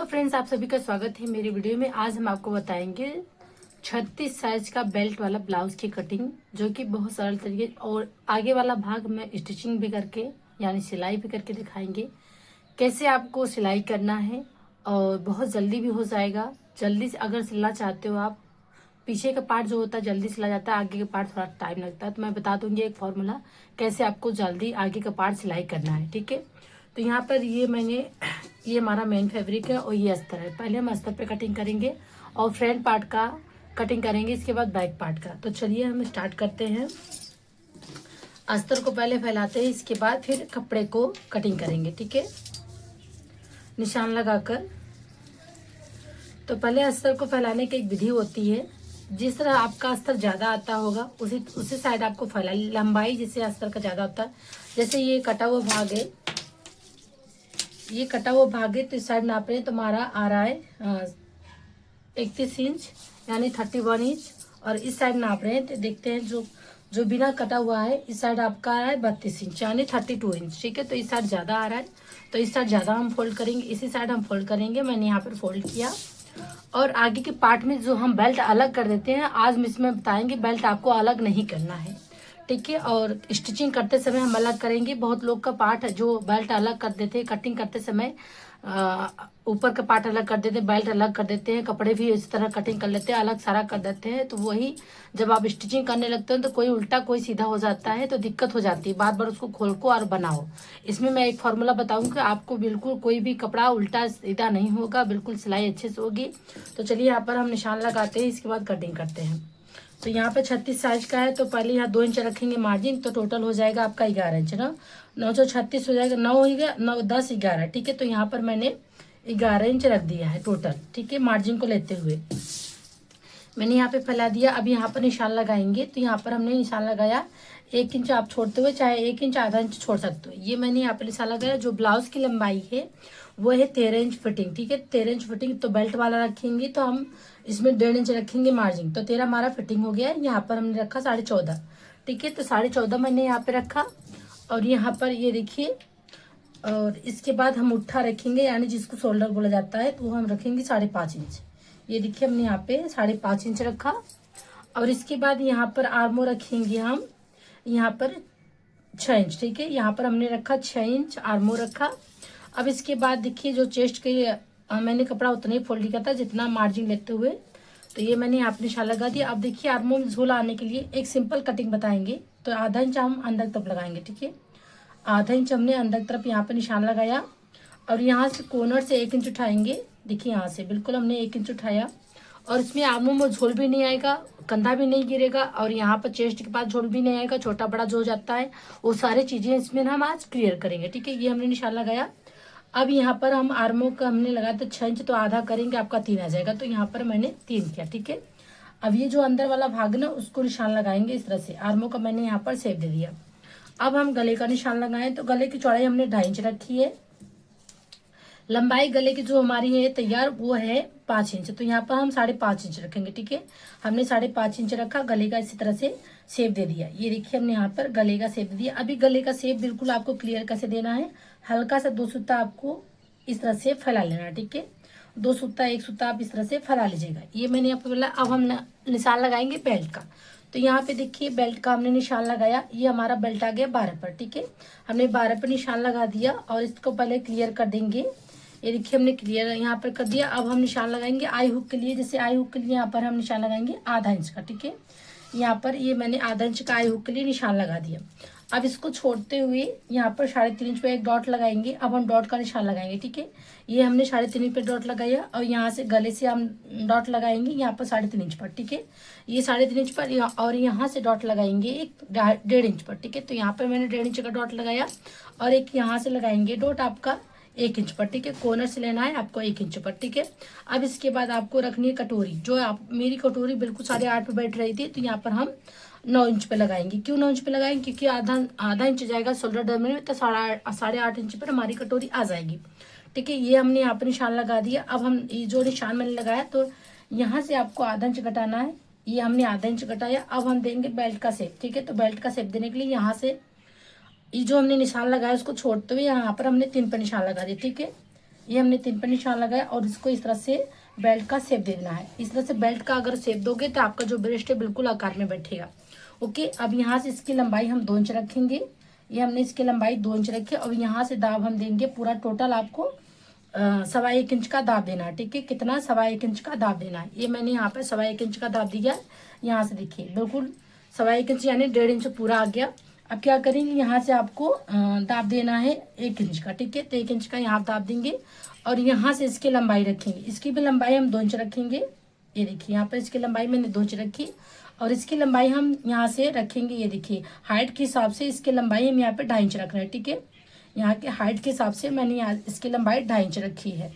Friends, आप सभी का स्वागत है मेरी वीडियो में। आज हम आपको बताएंगे 36 साइज का बेल्ट वाला ब्लाउज की कटिंग, जो कि बहुत सरल तरीके और आगे वाला भाग में स्टिचिंग भी करके यानी सिलाई भी करके दिखाएंगे कैसे आपको सिलाई करना है। और बहुत जल्दी भी हो जाएगा। जल्दी से अगर सिलना चाहते हो आप, पीछे का पार्ट जो होता है जल्दी सिला जाता है, आगे का पार्ट थोड़ा टाइम लगता है। तो मैं बता दूंगी एक फॉर्मूला कैसे आपको जल्दी आगे का पार्ट सिलाई करना है। ठीक है, तो यहाँ पर ये हमारा मेन फैब्रिक है और ये अस्तर है। पहले हम अस्तर पे कटिंग करेंगे और फ्रंट पार्ट का कटिंग करेंगे, इसके बाद बैक पार्ट का। तो चलिए हम स्टार्ट करते हैं। अस्तर को पहले फैलाते हैं, इसके बाद फिर कपड़े को कटिंग करेंगे। ठीक है, निशान लगाकर। तो पहले अस्तर को फैलाने की एक विधि होती है। जिस तरह आपका अस्तर ज्यादा आता होगा उसी साइड आपको फैला, लंबाई जिससे अस्तर का ज्यादा होता है। जैसे ये कटा हुआ भाग है, ये कटा हुआ भाग है, तो इस साइड नाप रहे हैं तो हमारा आ रहा है 31 इंच यानी 31 इंच। और इस साइड नाप रहे हैं तो देखते हैं जो बिना कटा हुआ है, इस साइड आपका आ रहा है 32 इंच यानी 32 इंच। ठीक है, तो इस साइड ज्यादा आ रहा है तो इस साइड ज्यादा हम फोल्ड करेंगे, इसी साइड हम फोल्ड करेंगे। मैंने यहाँ पर फोल्ड किया और आगे के पार्ट में जो हम बेल्ट अलग कर देते हैं, आज इसमें बताएंगे बेल्ट आपको अलग नहीं करना है। ठीक है, और स्टिचिंग करते समय हम अलग करेंगे। बहुत लोग का पार्ट है जो बेल्ट अलग कर देते हैं कटिंग करते समय, ऊपर का पार्ट अलग कर देते हैं, बेल्ट अलग कर देते हैं, कपड़े भी इस तरह कटिंग कर लेते हैं, अलग सारा कर देते हैं। तो वही जब आप स्टिचिंग करने लगते हो तो कोई उल्टा कोई सीधा हो जाता है, तो दिक्कत हो जाती है। बार बार उसको खोल को और बनाओ। इसमें मैं एक फॉर्मूला बताऊंगा, आपको बिल्कुल कोई भी कपड़ा उल्टा सीधा नहीं होगा, बिल्कुल सिलाई अच्छे से होगी। तो चलिए यहाँ पर हम निशान लगाते हैं, इसके बाद कटिंग करते हैं। तो यहाँ पे 36 साइज का है, तो पहले यहाँ 2 इंच रखेंगे मार्जिन, तो टोटल हो जाएगा आपका 11 इंच ना। 936 हो जाएगा, 9 हो गया, 9 10 11। ठीक है, तो यहाँ पर मैंने 11 इंच रख दिया है टोटल। ठीक है, मार्जिन को लेते हुए मैंने यहाँ पे फैला दिया। अब यहाँ पर निशान लगाएंगे, तो यहाँ पर हमने निशान लगाया 1 इंच आप छोड़ते हुए, चाहे 1 इंच आधा इंच छोड़ सकते हो। ये मैंने यहाँ पे निशान लगाया। जो ब्लाउज की लंबाई है वो है 13 इंच फिटिंग। ठीक है, 13 इंच फिटिंग। तो बेल्ट वाला रखेंगे तो हम इसमें 1.5 इंच रखेंगे मार्जिन, तो 13 हमारा फिटिंग हो गया है। यहाँ पर हमने रखा 14.5। ठीक है, तो 14.5 मैंने यहाँ पे रखा। और यहाँ पर ये देखिए, और इसके बाद हम उठा रखेंगे यानी जिसको शोल्डर बोला जाता है, तो वो हम रखेंगे 5.5 इंच। ये देखिए हमने यहाँ पे 5.5 इंच रखा। और इसके बाद यहाँ पर आर्मो रखेंगे हम यहाँ पर 6 इंच। ठीक है, यहाँ पर हमने रखा 6 इंच आर्मो रखा। अब इसके बाद देखिए जो चेस्ट के मैंने कपड़ा उतना ही फोल्ड किया था जितना मार्जिन लेते हुए, तो ये मैंने यहाँ पे निशान लगा दिया। अब देखिए आर्मो में झोल आने के लिए एक सिंपल कटिंग बताएंगे। तो आधा इंच हम अंदर तरफ लगाएंगे। ठीक है, आधा इंच हमने अंदर तरफ यहाँ पे निशान लगाया और यहाँ से कोर्नर से 1 इंच उठाएंगे। देखिए यहाँ से बिल्कुल हमने 1 इंच उठाया और इसमें आर्मों में झोल भी नहीं आएगा, कंधा भी नहीं गिरेगा और यहाँ पर चेस्ट के पास झोल भी नहीं आएगा। छोटा बड़ा जो हो जाता है वो सारी चीजें इसमें हम आज क्लियर करेंगे। ठीक है, ये हमने निशान लगाया। अब यहाँ पर हम आर्मों का हमने लगाया था 6 इंच, तो आधा करेंगे आपका 3 आ जाएगा। तो यहाँ पर मैंने 3 किया। ठीक है, अब ये जो अंदर वाला भाग ना उसको निशान लगाएंगे इस तरह से। आर्मों का मैंने यहाँ पर सेप दे दिया। अब हम गले का निशान लगाएं, तो गले की चौड़ाई हमने 2.5 इंच रखी है। लंबाई गले की जो हमारी है तैयार वो है 5 इंच, तो यहाँ पर हम 5.5 इंच रखेंगे। ठीक है, हमने 5.5 इंच रखा। गले का इसी तरह से शेप दे दिया। ये देखिए हमने यहाँ पर गले का शेप दे दिया। अभी गले का शेप बिल्कुल आपको क्लियर कैसे देना है, हल्का सा 2 सूता आपको इस तरह से फैला लेना है। ठीक है, 2 सूता 1 सूता आप इस तरह से फैला लीजिएगा। ये मैंने आपको बोला। अब हम निशान लगाएंगे बेल्ट का। तो यहाँ पे देखिए बेल्ट का हमने निशान लगाया। ये हमारा बेल्ट आ गया 12 पर। ठीक है, हमने 12 पर निशान लगा दिया और इसको पहले क्लियर कर देंगे। ये देखिए हमने क्लियर यहाँ पर कर दिया। अब हम निशान लगाएंगे आई हुक के लिए। जैसे आई हुक के लिए यहाँ पर हम निशान लगाएंगे आधा इंच का। ठीक है, यहाँ पर ये मैंने आधा इंच का आई हुक के लिए निशान लगा दिया। अब इसको छोड़ते हुए यहाँ पर 3.5 इंच पे एक डॉट लगाएंगे। अब हम डॉट का निशान लगाएंगे। ठीक है, ये हमने 3.5 इंच पे डॉट लगाया और यहाँ से गले से हम डॉट लगाएंगे यहाँ पर 3.5 इंच पर। ठीक है, ये 3.5 इंच पर और यहाँ से डॉट लगाएंगे एक 1.5 इंच पर। ठीक है, तो यहाँ पर मैंने 1.5 इंच का डॉट लगाया और एक यहाँ से लगाएंगे डॉट आपका 1 इंच पर। ठीक है, कॉर्नर से लेना है आपको 1 इंच पर। ठीक है, अब इसके बाद आपको रखनी है कटोरी। जो आप मेरी कटोरी बिल्कुल 8.5 पे बैठ रही थी, तो यहाँ पर हम 9 इंच पे लगाएंगे। क्यों 9 इंच पे लगाएंगे, क्योंकि आधा इंच जाएगा शोल्डर डर में, तो 8.5 इंच पर हमारी कटोरी आ जाएगी। ठीक है, ये हमने यहाँ पर निशान लगा दिया। अब हम ये जो निशान मैंने लगाया, तो यहाँ से आपको आधा इंच घटाना है। ये हमने आधा इंच घटाया। अब हम देंगे बेल्ट का शेप। ठीक है, तो बेल्ट का शेप देने के लिए यहाँ से ये जो हमने निशान लगाया उसको छोड़ते हुए यहाँ पर हमने 3 पर निशान लगा दिया। ठीक है, ये हमने 3 पर निशान लगाया और इसको इस तरह से बेल्ट का शेप दे देना है। इस तरह से बेल्ट का अगर शेप दोगे तो आपका जो ब्रेस्ट है बिल्कुल आकार में बैठेगा। ओके, अब यहाँ से इसकी लंबाई हम 2 इंच रखेंगे। ये हमने इसकी लंबाई 2 इंच रखी और यहाँ से दाब हम देंगे पूरा टोटल आपको 1.25 इंच का दाब देना है। ठीक है, कितना 1.25 इंच का दाब देना है। ये मैंने यहाँ पे 1.25 इंच का दाब दिया। यहाँ से देखिए बिल्कुल 1.25 इंच यानी 1.5 इंच पूरा आ गया। अब क्या करेंगे, यहाँ से आपको दाब देना है 1 इंच का। ठीक है, तो 1 इंच का यहाँ दाब देंगे और यहाँ से इसकी लंबाई रखेंगे। इसकी भी लंबाई हम 2 इंच रखेंगे। ये देखिए यहाँ पर इसकी लंबाई मैंने 2 इंच रखी और इसकी लंबाई हम यहाँ से रखेंगे। ये देखिए हाइट के हिसाब से इसकी लंबाई हम यहाँ पे 2.5 इंच रख रहे हैं। ठीक है, यहाँ के हाइट के हिसाब से मैंने यहाँ इसकी लंबाई 2.5 इंच रखी है।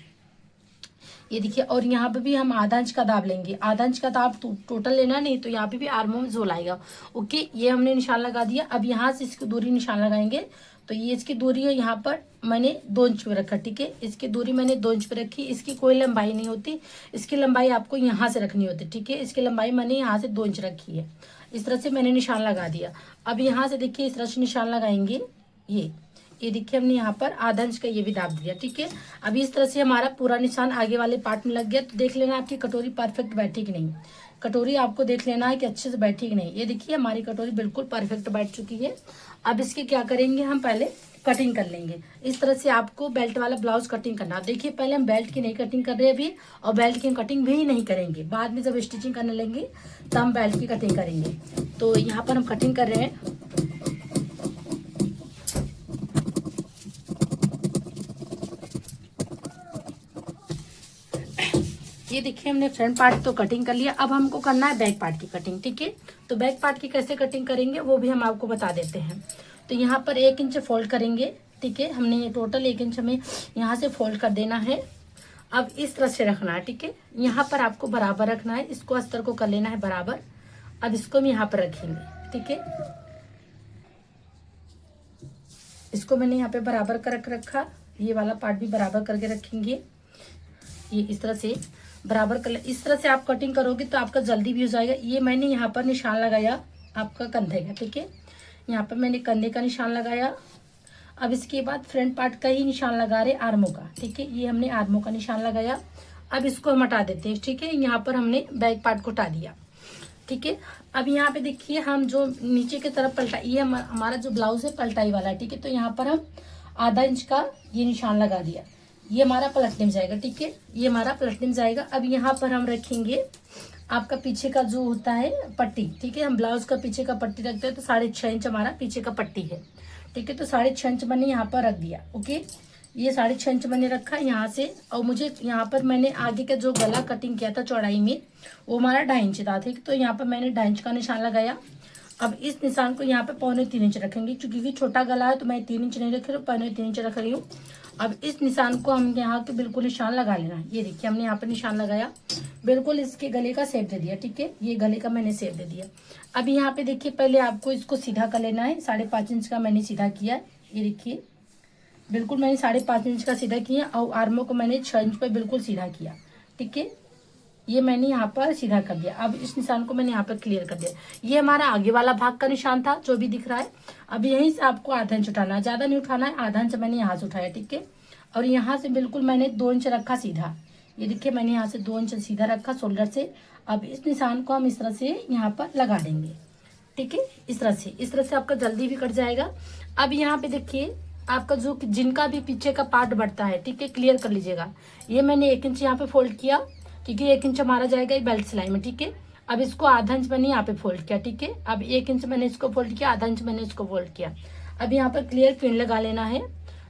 ये देखिए, और यहाँ पे भी हम आधा इंच का दाब लेंगे। आधा इंच का दाब टोटल लेना नहीं तो यहाँ पे भी आर्मों में झोल आएगा। ओके, ये हमने निशान लगा दिया। अब यहाँ से इसकी दूरी निशान लगाएंगे। तो ये इसकी दूरी है, यहाँ पर मैंने 2 इंच पे रखा। ठीक है, इसकी दूरी मैंने 2 इंच पे रखी। इसकी कोई लंबाई नहीं होती, इसकी लंबाई आपको यहाँ से रखनी होती। ठीक है, इसकी लंबाई मैंने यहाँ से 2 इंच रखी है। इस तरह से मैंने निशान लगा दिया। अब यहाँ से देखिए इस तरह से निशान लगाएंगे। ये देखिए हमने यहाँ पर आधा इंच का ये भी दाब दिया। ठीक है, अभी इस तरह से हमारा पूरा निशान आगे वाले पार्ट में लग गया। तो देख लेना आपकी कटोरी परफेक्ट बैठी कि नहीं। कटोरी आपको देख लेना है कि अच्छे से बैठी कि नहीं। ये देखिए हमारी कटोरी बिल्कुल परफेक्ट बैठ चुकी है। अब इसकी क्या करेंगे, हम पहले कटिंग कर लेंगे। इस तरह से आपको बेल्ट वाला ब्लाउज कटिंग करना। देखिए पहले हम बेल्ट की नहीं कटिंग कर रहे हैं अभी, और बेल्ट की कटिंग भी नहीं करेंगे। बाद में जब स्टिचिंग करने लेंगे तब हम बेल्ट की कटिंग करेंगे। तो यहाँ पर हम कटिंग कर रहे हैं। ये देखिए हमने फ्रंट पार्ट तो कटिंग कर लिया। अब हमको करना है बैक पार्ट की कटिंग। ठीक है, तो बैक पार्ट की कैसे कटिंग करेंगे वो भी हम आपको बता देते हैं। तो यहाँ पर 1 इंच फोल्ड करेंगे। ठीक है, हमने ये टोटल 1 इंच हमें यहाँ से फोल्ड कर देना है। अब इस तरह से रखना है। ठीक है, यहाँ पर आपको बराबर रखना है। इसको अस्तर को कर लेना है बराबर। अब इसको हम यहाँ पर रखेंगे। ठीक है, इसको मैंने यहाँ पे बराबर कर रखा। ये वाला पार्ट भी बराबर करके रखेंगे। ये इस तरह से बराबर कर, इस तरह से आप कटिंग करोगे तो आपका जल्दी भी हो जाएगा। ये मैंने यहाँ पर निशान लगाया आपका कंधे का। ठीक है, यहाँ पर मैंने कंधे का निशान लगाया। अब इसके बाद फ्रंट पार्ट का ही निशान लगा रहे आर्मों का। ठीक है, ये हमने आर्मों का निशान लगाया। अब इसको हम हटा देते हैं। ठीक है, यहाँ पर हमने बैक पार्ट को हटा दिया। ठीक है, अब यहाँ पे देखिए हम जो नीचे की तरफ पलटाई, ये हमारा जो ब्लाउज है पलटाई वाला। ठीक है, तो यहाँ पर हम आधा इंच का ये निशान लगा दिया। ये हमारा पलटने में जाएगा। ठीक है, ये हमारा पलटने में जाएगा। अब यहाँ पर हम रखेंगे आपका पीछे का जो होता है पट्टी। ठीक है, हम ब्लाउज का पीछे का पट्टी रखते हैं तो 6.5 इंच हमारा पीछे का पट्टी है। ठीक है, तो 6.5 इंच मैंने यहाँ पर रख दिया। ओके, ये 6.5 इंच मैंने रखा यहाँ से। और मुझे यहाँ पर मैंने आगे का जो गला कटिंग किया था चौड़ाई में वो हमारा 2.5 इंच था। ठीक, तो यहाँ पर मैंने 2.5 इंच का निशान लगाया। अब इस निशान को यहाँ पे 2.75 इंच रखेंगे, क्योंकि छोटा गला है तो मैं 3 इंच नहीं रख रही हूँ, 2.75 इंच रख रही हूँ। अब इस निशान को हम यहाँ के बिल्कुल निशान लगा लेना है। ये देखिए हमने यहाँ पे निशान लगाया, बिल्कुल इसके गले का शेप दे दिया। ठीक है, ये गले का मैंने शेप दे दिया। अब यहाँ पे देखिए पहले आपको इसको सीधा कर लेना है। 5.5 इंच का मैंने सीधा किया। ये देखिए बिल्कुल मैंने 5.5 इंच का सीधा किया और आर्मों को मैंने 6 इंच पे बिल्कुल सीधा किया। ठीक है, ये मैंने यहाँ पर सीधा कर दिया। अब इस निशान को मैंने यहाँ पर क्लियर कर दिया। ये हमारा आगे वाला भाग का निशान था जो भी दिख रहा है। अब यहीं से आपको आधा इंच उठाना है, ज्यादा नहीं उठाना है, आधा इंच मैंने यहाँ से उठाया। ठीक है, और यहाँ से बिल्कुल मैंने 2 इंच रखा सीधा। ये देखिए मैंने यहाँ से 2 इंच सीधा रखा शोल्डर से। अब इस निशान को हम इस तरह से यहाँ पर लगा देंगे। ठीक है, इस तरह से आपका जल्दी भी कट जाएगा। अब यहाँ पे देखिए आपका जो जिनका भी पीछे का पार्ट बढ़ता है, ठीक है, क्लियर कर लीजिएगा। ये मैंने 1 इंच यहाँ पे फोल्ड किया क्योंकि 1 इंच हमारा जाएगा बेल्ट सिलाई में। ठीक है, अब इसको आधा इंच मैंने यहाँ पे फोल्ड किया। ठीक है, अब 1 इंच मैंने इसको फोल्ड किया, आधा इंच मैंने इसको फोल्ड किया। अब यहाँ पर क्लियर पिन लगा लेना है।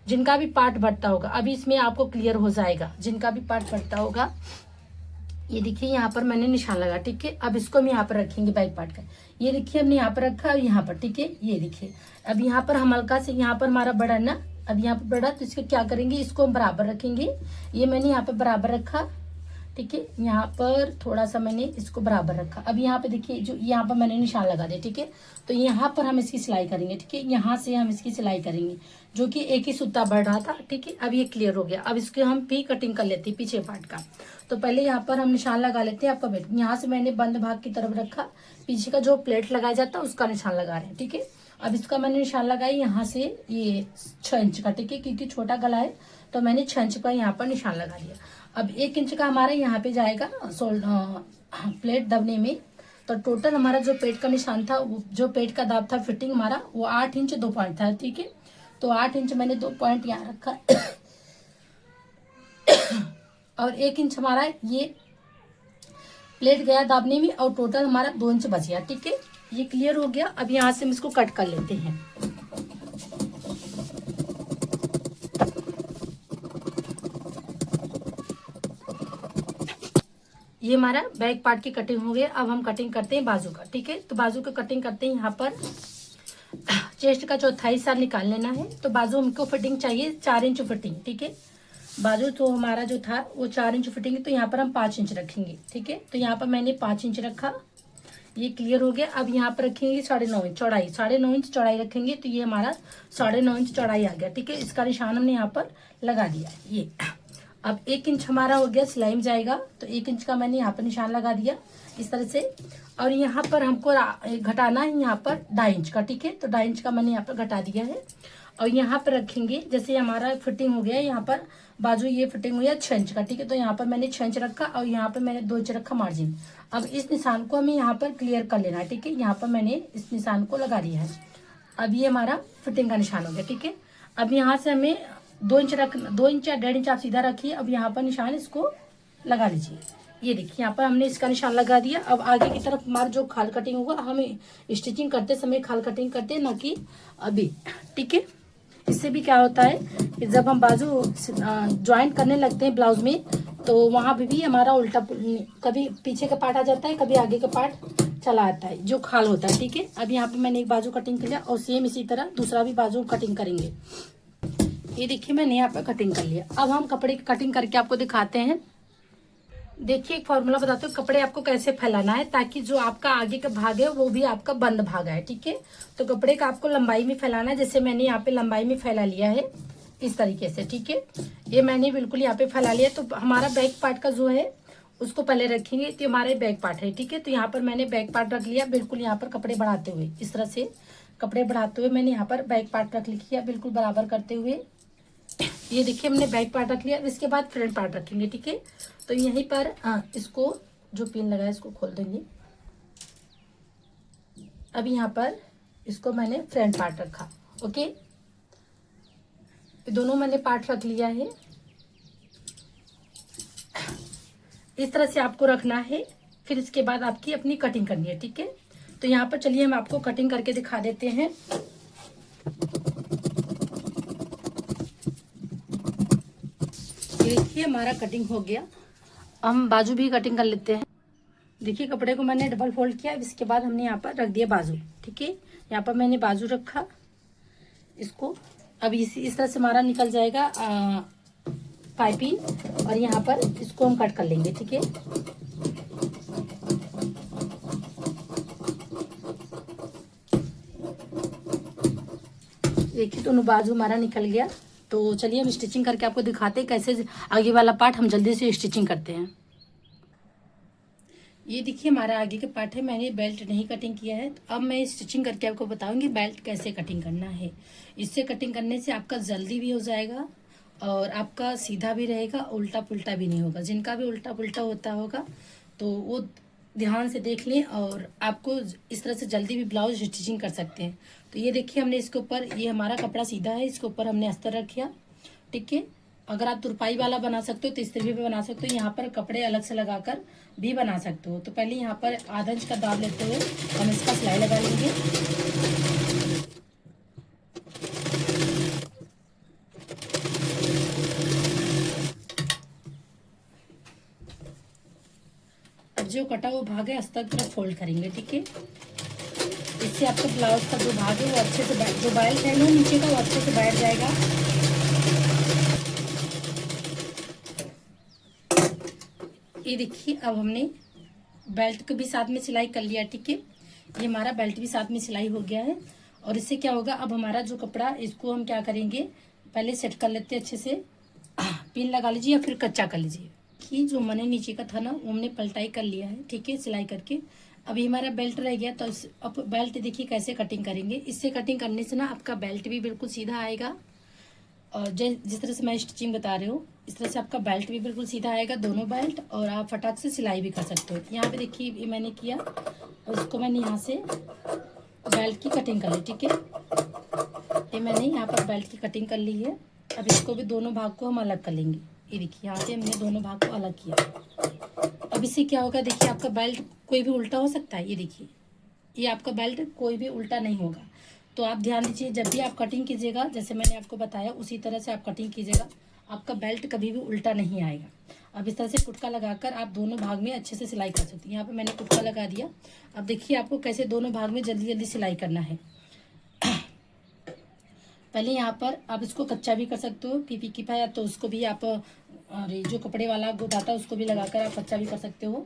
जिनका भी पार्ट बढ़ता होगा अभी इसमें आपको क्लियर हो जाएगा। जिनका भी पार्ट बढ़ता होगा, ये देखिए यहाँ पर मैंने निशान लगा। ठीक है, अब इसको हम यहाँ पर रखेंगे बैक पार्ट का। ये देखिए हमने यहाँ पर रखा और यहाँ पर। ठीक है, ये देखिए अब यहाँ पर हम हल्का से यहाँ पर हमारा बड़ा ना, अब यहाँ पर बड़ा, तो इसको क्या करेंगे, इसको हम बराबर रखेंगे। ये मैंने यहाँ पर बराबर रखा। ठीक है, यहाँ पर थोड़ा सा मैंने इसको बराबर रखा। अब यहाँ पे देखिए जो यहाँ पर मैंने निशान लगा दिया। ठीक है, तो यहाँ पर हम इसकी सिलाई करेंगे। ठीक है, यहाँ से हम इसकी सिलाई करेंगे जो कि एक ही सूता बढ़ रहा था। ठीक है, अब ये क्लियर हो गया। अब इसके हम भी कटिंग कर लेते हैं पीछे पार्ट का। तो पहले यहाँ पर हम निशान लगा लेते हैं आपका बेल्ट। यहाँ से मैंने बंद भाग की तरफ रखा, पीछे का जो प्लेट लगाया जाता है उसका निशान लगा रहे हैं। ठीक है, अब इसका मैंने निशान लगाई यहाँ से ये 6 इंच का, ठीक है, क्योंकि छोटा गला है तो मैंने 6 इंच का यहाँ पर निशान लगा दिया। अब 1 इंच का हमारा यहाँ पे जाएगा प्लेट दबने में। तो टोटल हमारा जो पेट का निशान था, जो पेट का दाब था फिटिंग हमारा, वो 8 इंच 2 पॉइंट था, ठीक है। तो 8 इंच मैंने 2 पॉइंट यहाँ रखा और 1 इंच हमारा ये प्लेट गया दाबने में और टोटल हमारा 2 इंच बच गया, ठीक है। ये क्लियर हो गया। अब यहाँ से हम इसको कट कर लेते हैं। ये हमारा बैक पार्ट की कटिंग हो गई। अब हम कटिंग करते हैं बाजू का, ठीक है। तो बाजू का कटिंग करते हैं। यहाँ पर चेस्ट का चौथाई हिस्सा निकाल लेना है। तो बाजू हमको फिटिंग चाहिए 4 इंच फिटिंग, ठीक है। बाजू तो हमारा जो था वो 4 इंच फिटिंग है, तो यहाँ पर हम 5 इंच रखेंगे, ठीक है। तो यहाँ पर मैंने 5 इंच रखा, ये क्लियर हो गया। अब यहाँ पर रखेंगे 9.5 इंच चौड़ाई, 9.5 इंच चौड़ाई रखेंगे। तो ये हमारा 9.5 इंच चौड़ाई आ गया, ठीक है। इसका निशान हमने यहाँ पर लगा दिया ये। अब 1 इंच हमारा हो गया सिलाई में जाएगा, तो 1 इंच का मैंने यहाँ पर निशान लगा दिया इस तरह से। और यहाँ पर हमको घटाना है यहाँ पर 2.5 इंच का, ठीक है। तो 2.5 इंच का मैंने यहाँ पर घटा दिया है। और यहाँ पर रखेंगे, जैसे हमारा फिटिंग हो गया यहाँ पर बाजू, ये फिटिंग हुई है 6 इंच का, ठीक है। तो यहाँ पर मैंने 6 इंच रखा और यहाँ पर मैंने 2 इंच रखा मार्जिन। अब इस निशान को हमें यहाँ पर क्लियर कर लेना है, ठीक है। यहाँ पर मैंने इस निशान को लगा दिया है। अब ये हमारा फिटिंग का निशान हो गया, ठीक है। अब यहाँ से हमें 2 इंच रख 2 इंच या 1.5 इंच आप सीधा रखिए। अब यहाँ पर निशान इसको लगा लीजिए। ये देखिए यहाँ पर हमने इसका निशान लगा दिया। अब आगे की तरफ हमारा जो खाल कटिंग होगा, हमें स्टिचिंग करते समय खाल कटिंग करते हैं, ना कि अभी, ठीक है। इससे भी क्या होता है कि जब हम बाजू ज्वाइंट करने लगते हैं ब्लाउज में, तो वहां पे भी हमारा उल्टा, कभी पीछे का पार्ट आ जाता है, कभी आगे का पार्ट चला आता है, जो खाल होता है, ठीक है। अब यहाँ पे मैंने एक बाजू कटिंग कर लिया और सेम इसी तरह दूसरा भी बाजू कटिंग करेंगे। ये देखिए मैंने यहाँ पे कटिंग कर लिया। अब हम कपड़े की कटिंग करके आपको दिखाते हैं। देखिए एक फॉर्मूला बताते हो कपड़े आपको कैसे फैलाना है, ताकि जो आपका आगे का भाग है वो भी आपका बंद भाग है, ठीक है। तो कपड़े का आपको लंबाई में फैलाना है। जैसे मैंने यहाँ पे लंबाई में फैला लिया है इस तरीके से, ठीक है। ये मैंने बिल्कुल यहाँ पे फैला लिया। तो हमारा बैक पार्ट का जो है उसको पहले रखेंगे। तो हमारा बैक पार्ट है, ठीक है। तो यहाँ पर मैंने बैक पार्ट रख लिया, बिल्कुल यहाँ पर कपड़े बढ़ाते हुए, इस तरह से कपड़े बढ़ाते हुए मैंने यहाँ पर बैक पार्ट रख लिया, बिल्कुल बराबर करते हुए। ये देखिए हमने बैक पार्ट रख लिया। इसके बाद फ्रंट पार्ट रखेंगे, ठीक है। तो यहीं पर इसको जो पिन लगा है इसको खोल देंगे। अब यहाँ पर इसको मैंने फ्रंट पार्ट रखा, ओके। दोनों मैंने पार्ट रख लिया है। इस तरह से आपको रखना है। फिर इसके बाद आपकी अपनी कटिंग करनी है, ठीक है। तो यहाँ पर चलिए हम आपको कटिंग करके दिखा देते हैं। देखिए हमारा कटिंग हो गया। हम बाजू भी कटिंग कर लेते हैं। देखिए कपड़े को मैंने डबल फोल्ड किया। इसके बाद हमने यहाँ पर रख दिया बाजू, ठीक है। यहाँ पर मैंने बाजू रखा इसको। अब इस तरह से हमारा निकल जाएगा पाइपिंग, और यहाँ पर इसको हम कट कर लेंगे, ठीक है। देखिए दोनों बाजू हमारा निकल गया। तो चलिए हम स्टिचिंग करके आपको दिखाते हैं कैसे आगे वाला पार्ट हम जल्दी से स्टिचिंग करते हैं। ये देखिए हमारा आगे का पार्ट है। मैंने बेल्ट नहीं कटिंग किया है। तो अब मैं स्टिचिंग करके आपको बताऊंगी बेल्ट कैसे कटिंग करना है। इससे कटिंग करने से आपका जल्दी भी हो जाएगा और आपका सीधा भी रहेगा, उल्टा पुल्टा भी नहीं होगा। जिनका भी उल्टा पुल्टा होता होगा तो वो ध्यान से देख लें, और आपको इस तरह से जल्दी भी ब्लाउज स्टिचिंग कर सकते हैं। तो ये देखिए हमने इसके ऊपर, ये हमारा कपड़ा सीधा है, इसके ऊपर हमने अस्तर रखा, ठीक है। अगर आप तुरपाई वाला बना सकते हो तो इस तरीके भी बना सकते हो। यहाँ पर कपड़े अलग से लगाकर भी बना सकते हो। तो पहले यहाँ पर आधा इंच का दाब लेते हुए हम इसका सिलाई लगा लेंगे। अब जो कटा हुआ भाग है अस्तर की तरफ फोल्ड करेंगे, ठीक है। इससे आपका ब्लाउज का जो भाग है वो अच्छे से बैठ, जो बेल्ट है ना नीचे का, वो अच्छे से बैठ जाएगा। ये देखिए अब हमने बेल्ट को भी साथ में सिलाई कर लिया, ठीक है। ये हमारा बेल्ट भी साथ में सिलाई हो गया है। और इससे क्या होगा, अब हमारा जो कपड़ा, इसको हम क्या करेंगे, पहले सेट कर लेते हैं अच्छे से। पिन लगा लीजिए या फिर कच्चा कर लीजिए। कि जो मैंने नीचे का था ना वो हमने पलटाई कर लिया है, ठीक है, सिलाई करके। अभी हमारा बेल्ट रह गया, तो अब बेल्ट देखिए कैसे कटिंग करेंगे। इससे कटिंग करने से ना आपका बेल्ट भी बिल्कुल सीधा आएगा, और जिस तरह से मैं स्टिचिंग बता रही हूँ इस तरह से आपका बेल्ट भी बिल्कुल सीधा आएगा, दोनों बेल्ट, और आप फटाक से सिलाई भी कर सकते हो। यहाँ पे देखिए ये मैंने किया, और इसको मैंने यहाँ से बेल्ट की कटिंग कर ली, ठीक है। ये मैंने यहाँ पर बेल्ट की कटिंग कर ली है। अब इसको भी दोनों भाग को हम अलग कर लेंगे। ये देखिए यहाँ से हमने दोनों भाग को अलग किया। अब इससे क्या होगा, देखिए आपका बेल्ट कोई भी उल्टा हो सकता है। ये देखिए ये आपका बेल्ट कोई भी उल्टा नहीं होगा। तो आप ध्यान दीजिए, जब भी आप कटिंग कीजिएगा जैसे मैंने आपको बताया उसी तरह से आप कटिंग कीजिएगा, आपका बेल्ट कभी भी उल्टा नहीं आएगा। अब इस तरह से कुटका लगाकर आप दोनों भाग में अच्छे से सिलाई कर सकते हैं। यहाँ पे मैंने कुटका लगा दिया। अब देखिए आपको कैसे दोनों भाग में जल्दी जल्दी सिलाई करना है। पहले यहाँ पर आप इसको कच्चा भी कर सकते हो, पीपी की पाया तो उसको भी आप, और जो कपड़े वाला गुद आता है उसको भी लगाकर आप कच्चा भी कर सकते हो,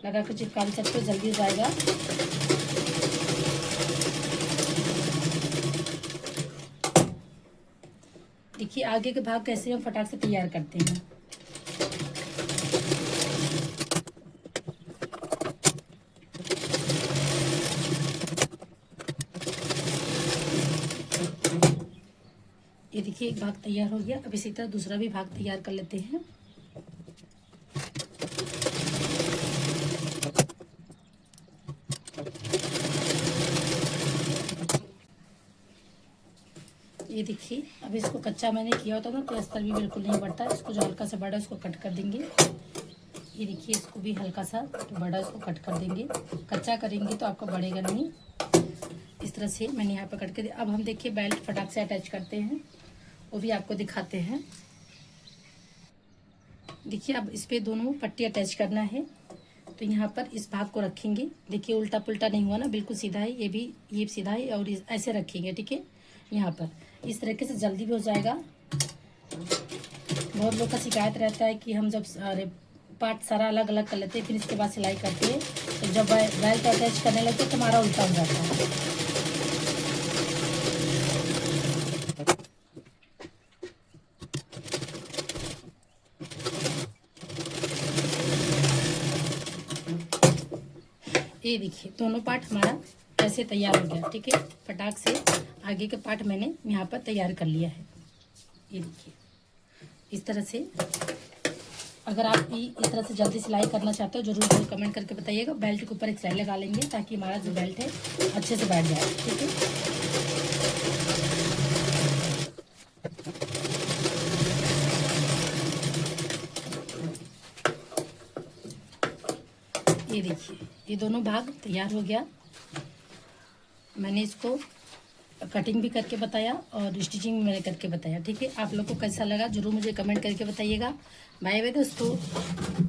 लगाकर चिपका भी सकते हो, जल्दी हो जाएगा। देखिए आगे के भाग कैसे हम फटाक से तैयार करते हैं। ये देखिए एक भाग तैयार हो गया। अब इसी तरह दूसरा भी भाग तैयार कर लेते हैं। ये देखिए अब इसको कच्चा मैंने किया होता ना तो अस्तर भी बिल्कुल नहीं बढ़ता। इसको जो हल्का सा बड़ा उसको कट कर देंगे। ये देखिए इसको भी हल्का सा बड़ा इसको कट कर देंगे। कच्चा करेंगे तो आपको बढ़ेगा नहीं। इस तरह से मैंने यहाँ पर कट कर दिया। अब हम देखिए बेल्ट फटाक से अटैच करते हैं, वो भी आपको दिखाते हैं। देखिए अब इस पे दोनों पट्टी अटैच करना है। तो यहाँ पर इस भाग को रखेंगे। देखिए उल्टा पुल्टा नहीं हुआ ना, बिल्कुल सीधा है। ये सीधा है, और ऐसे रखेंगे, ठीक है। यहाँ पर इस तरीके से जल्दी भी हो जाएगा। बहुत लोग का शिकायत रहता है कि हम जब पार्ट सारा अलग अलग कर लेते हैं फिर इसके बाद सिलाई करते हैं, तो जब बेल्ट अटैच करने लगते हैं तो हमारा उल्टा हो जाता है। ये देखिए दोनों पार्ट हमारा कैसे तैयार हो गया, ठीक है। फटाक से आगे के पार्ट मैंने यहाँ पर तैयार कर लिया है। ये देखिए इस तरह से। अगर आप भी इस तरह से जल्दी सिलाई करना चाहते हो जरूर जरूर कमेंट करके बताइएगा। बेल्ट के ऊपर एक सिलाई लगा लेंगे ताकि हमारा जो बेल्ट है अच्छे से बैठ जाए, ठीक है। ये देखिए ये दोनों भाग तैयार हो गया। मैंने इसको कटिंग भी करके बताया और स्टिचिंग भी मैंने करके बताया, ठीक है। आप लोग को कैसा लगा जरूर मुझे कमेंट करके बताइएगा। बाय बाय दोस्तों।